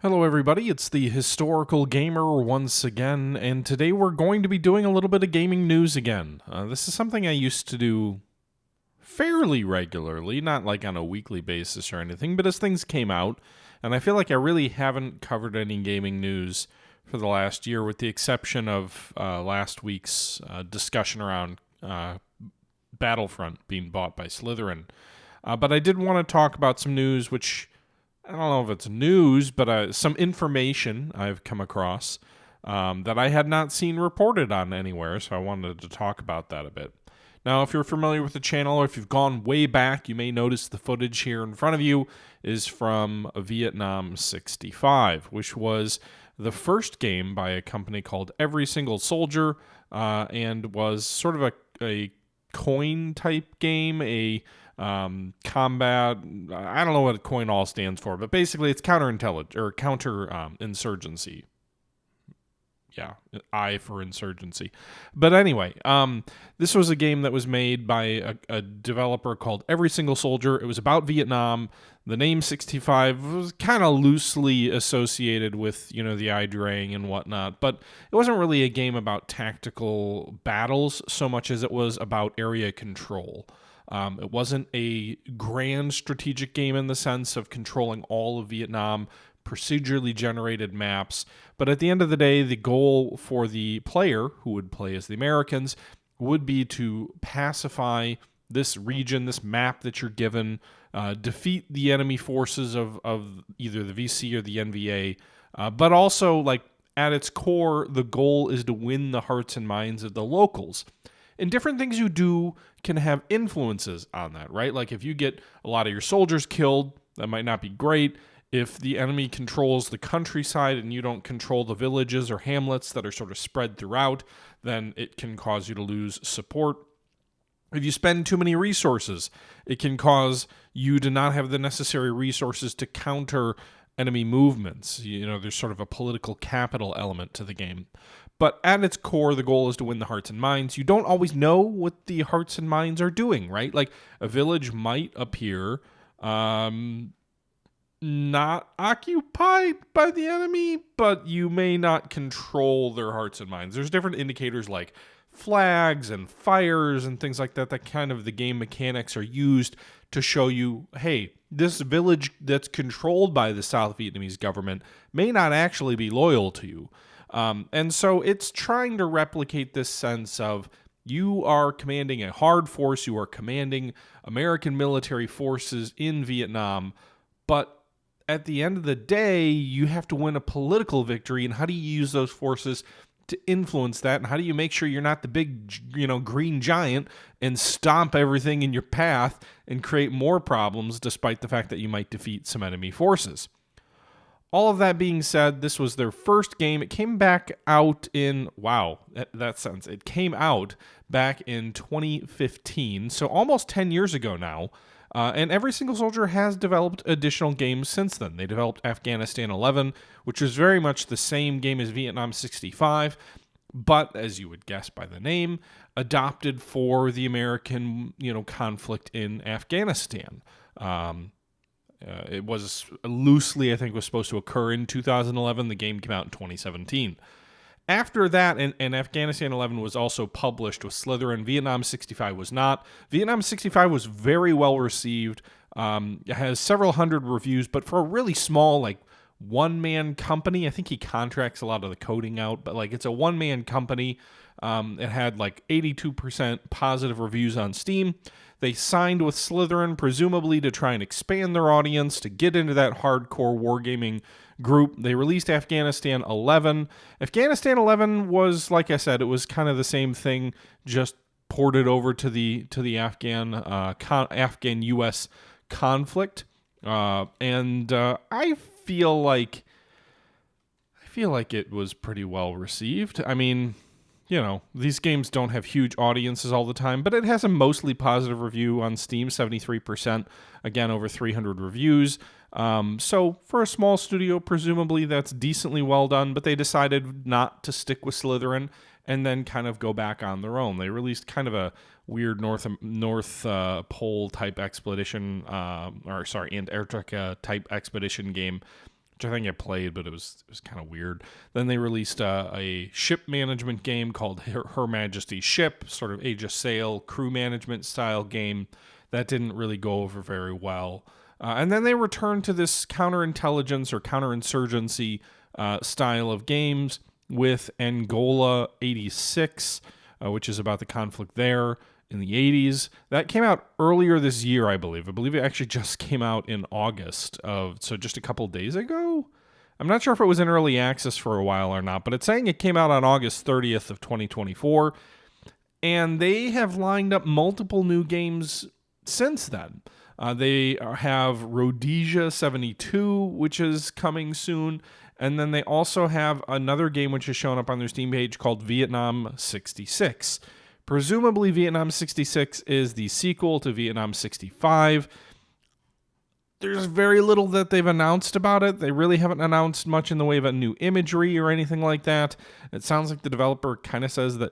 Hello everybody, it's the Historical Gamer once again, and today we're going to be doing a little bit of gaming news again. This is something I used to do fairly regularly, not like on a weekly basis or anything, but as things came out, and I feel like I really haven't covered any gaming news for the last year, with the exception of last week's discussion around Battlefront being bought by Slytherin. But I did want to talk about some news which I don't know if it's news, but some information I've come across that I had not seen reported on anywhere, so I wanted to talk about that a bit. Now, if you're familiar with the channel, or if you've gone way back, you may notice the footage here in front of you is from Vietnam 65, which was the first game by a company called Every Single Soldier, and was sort of a coin-type game, combat. I don't know what coin all stands for, but basically it's counter-insurgency. Yeah, I for insurgency. But anyway, this was a game that was made by a developer called Every Single Soldier. It was about Vietnam. The name 65 was kind of loosely associated with, the Ia Drang and whatnot, but it wasn't really a game about tactical battles so much as it was about area control. It wasn't a grand strategic game in the sense of controlling all of Vietnam, procedurally generated maps, but at the end of the day, the goal for the player, who would play as the Americans, would be to pacify this region, this map that you're given, defeat the enemy forces of either the VC or the NVA, but also, at its core, the goal is to win the hearts and minds of the locals. And different things you do can have influences on that, right? Like if you get a lot of your soldiers killed, that might not be great. If the enemy controls the countryside and you don't control the villages or hamlets that are sort of spread throughout, then it can cause you to lose support. If you spend too many resources, it can cause you to not have the necessary resources to counter enemy movements. There's sort of a political capital element to the game. But at its core, the goal is to win the hearts and minds. You don't always know what the hearts and minds are doing, right? Like a village might appear not occupied by the enemy, but you may not control their hearts and minds. There's different indicators like flags and fires and things like that kind of the game mechanics are used to show you, hey, this village that's controlled by the South Vietnamese government may not actually be loyal to you. And so it's trying to replicate this sense of you are commanding a hard force, you are commanding American military forces in Vietnam, but at the end of the day, you have to win a political victory, and how do you use those forces to influence that, and how do you make sure you're not the big, green giant and stomp everything in your path and create more problems despite the fact that you might defeat some enemy forces? All of that being said, this was their first game. It came back out in, it came out back in 2015, so almost 10 years ago now. And Every Single Soldier has developed additional games since then. They developed Afghanistan 11, which was very much the same game as Vietnam 65, but, as you would guess by the name, adopted for the American, conflict in Afghanistan. It was loosely, I think, was supposed to occur in 2011. The game came out in 2017. After that, and Afghanistan 11 was also published with Slytherin. Vietnam 65 was not. Vietnam 65 was very well received. It has several hundred reviews, but for a really small, one-man company, I think he contracts a lot of the coding out, but, it's a one-man company. It had, 82% positive reviews on Steam. They signed with Slytherin, presumably to try and expand their audience, to get into that hardcore wargaming group. They released Afghanistan 11. Afghanistan 11 was, like I said, it was kind of the same thing, just ported over to the Afghan-U.S. conflict. And I feel like it was pretty well received. I mean, these games don't have huge audiences all the time, but it has a mostly positive review on Steam, 73%, again, over 300 reviews. So for a small studio, presumably that's decently well done, but they decided not to stick with Slytherin and then kind of go back on their own. They released kind of a weird North Pole type expedition, Antarctica type expedition game which I think I played, but it was kind of weird. Then they released a ship management game called Her Majesty's Ship, sort of Age of Sail crew management style game that didn't really go over very well. And then they returned to this counterintelligence or counterinsurgency style of games with Angola 86, which is about the conflict there in the 80s. That came out earlier this year, I believe. I believe it actually just came out in August so just a couple days ago. I'm not sure if it was in early access for a while or not, but it's saying it came out on August 30th of 2024. And they have lined up multiple new games since then. They have Rhodesia 72, which is coming soon. And then they also have another game which is showing up on their Steam page called Vietnam 66. Presumably, Vietnam 66 is the sequel to Vietnam 65. There's very little that they've announced about it. They really haven't announced much in the way of a new imagery or anything like that. It sounds like the developer kind of says that,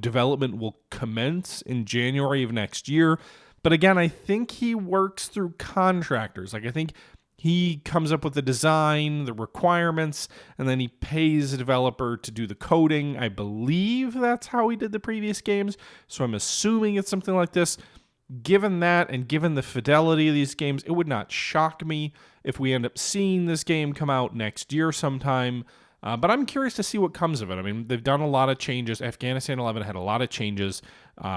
development will commence in January of next year. But again, I think he works through contractors. I think he comes up with the design, the requirements, and then he pays the developer to do the coding. I believe that's how he did the previous games, so I'm assuming it's something like this. Given that and given the fidelity of these games, it would not shock me if we end up seeing this game come out next year sometime. But I'm curious to see what comes of it. I mean, they've done a lot of changes. Afghanistan 11 had a lot of changes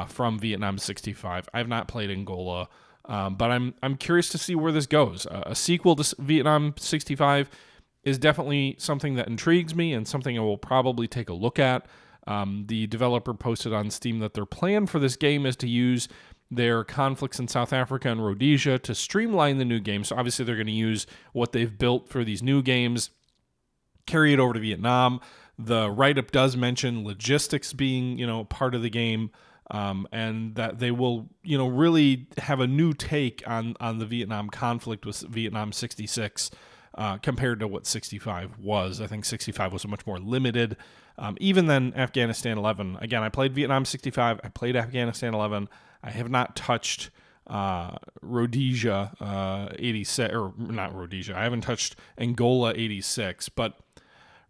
from Vietnam 65. I have not played Angola. But I'm curious to see where this goes. A sequel to Vietnam 65 is definitely something that intrigues me and something I will probably take a look at. The developer posted on Steam that their plan for this game is to use their conflicts in South Africa and Rhodesia to streamline the new game. So obviously they're going to use what they've built for these new games, carry it over to Vietnam. The write-up does mention logistics being, part of the game. And that they will, really have a new take on the Vietnam conflict with Vietnam 66 compared to what 65 was. I think 65 was much more limited. Even then, Afghanistan 11. Again, I played Vietnam 65. I played Afghanistan 11. I have not touched Rhodesia 86, or not Rhodesia. I haven't touched Angola 86. But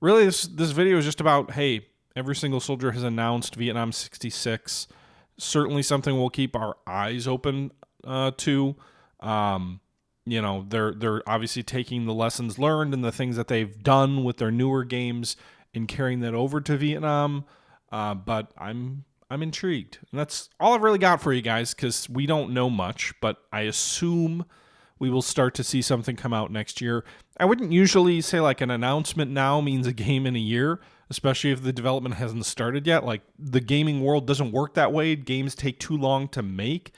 really, this video is just about, hey, every single soldier has announced Vietnam 66. Certainly something we'll keep our eyes open to. They're obviously taking the lessons learned and the things that they've done with their newer games and carrying that over to Vietnam. But I'm intrigued. And that's all I've really got for you guys, because we don't know much, but I assume we will start to see something come out next year. I wouldn't usually say like an announcement now means a game in a year, especially if the development hasn't started yet. Like, the gaming world doesn't work that way. Games take too long to make.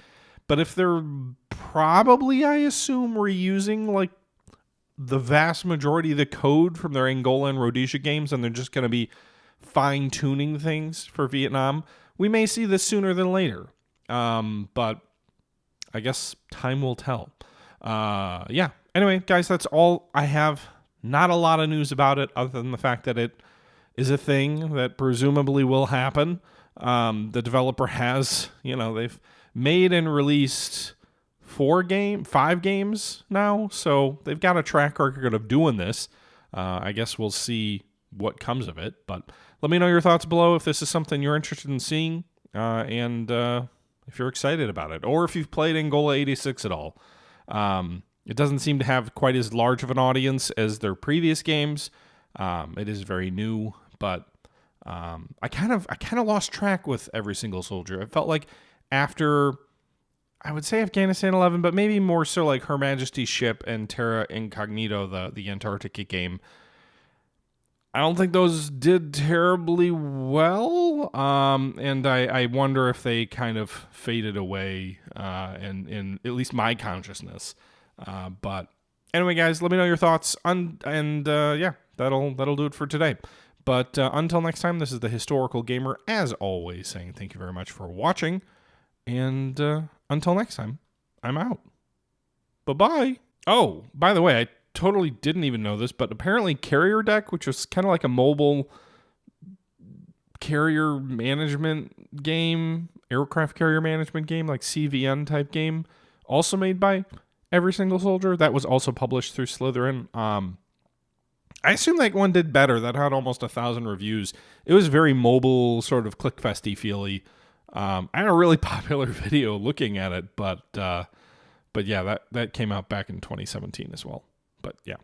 But if they're probably, I assume, reusing like the vast majority of the code from their Angola and Rhodesia games, and they're just going to be fine-tuning things for Vietnam, we may see this sooner than later. But I guess time will tell. Anyway, guys, that's all I have. Not a lot of news about it other than the fact that it is a thing that presumably will happen. The developer has, they've made and released 5 games now, so they've got a track record of doing this. I guess we'll see what comes of it, but let me know your thoughts below if this is something you're interested in seeing, and if you're excited about it, or if you've played Angola 86 at all. It doesn't seem to have quite as large of an audience as their previous games. It is very new, but I kind of lost track with every single soldier. It felt like after, I would say Afghanistan 11, but maybe more so like Her Majesty's Ship and Terra Incognito, the Antarctica game. I don't think those did terribly well, and I wonder if they kind of faded away in at least my consciousness. But anyway, guys, let me know your thoughts that'll do it for today. But until next time, this is the Historical Gamer, as always, saying thank you very much for watching, and until next time, I'm out. Bye-bye. Oh, by the way, I totally didn't even know this, but apparently Carrier Deck, which was kind of like a mobile carrier management game, aircraft carrier management game, like CVN type game, also made by Every Single Soldier, that was also published through Slytherin. I assume that one did better. That had almost 1,000 reviews. It was very mobile, sort of clickfesty feely. I had a really popular video looking at it, but yeah, that came out back in 2017 as well. But yeah.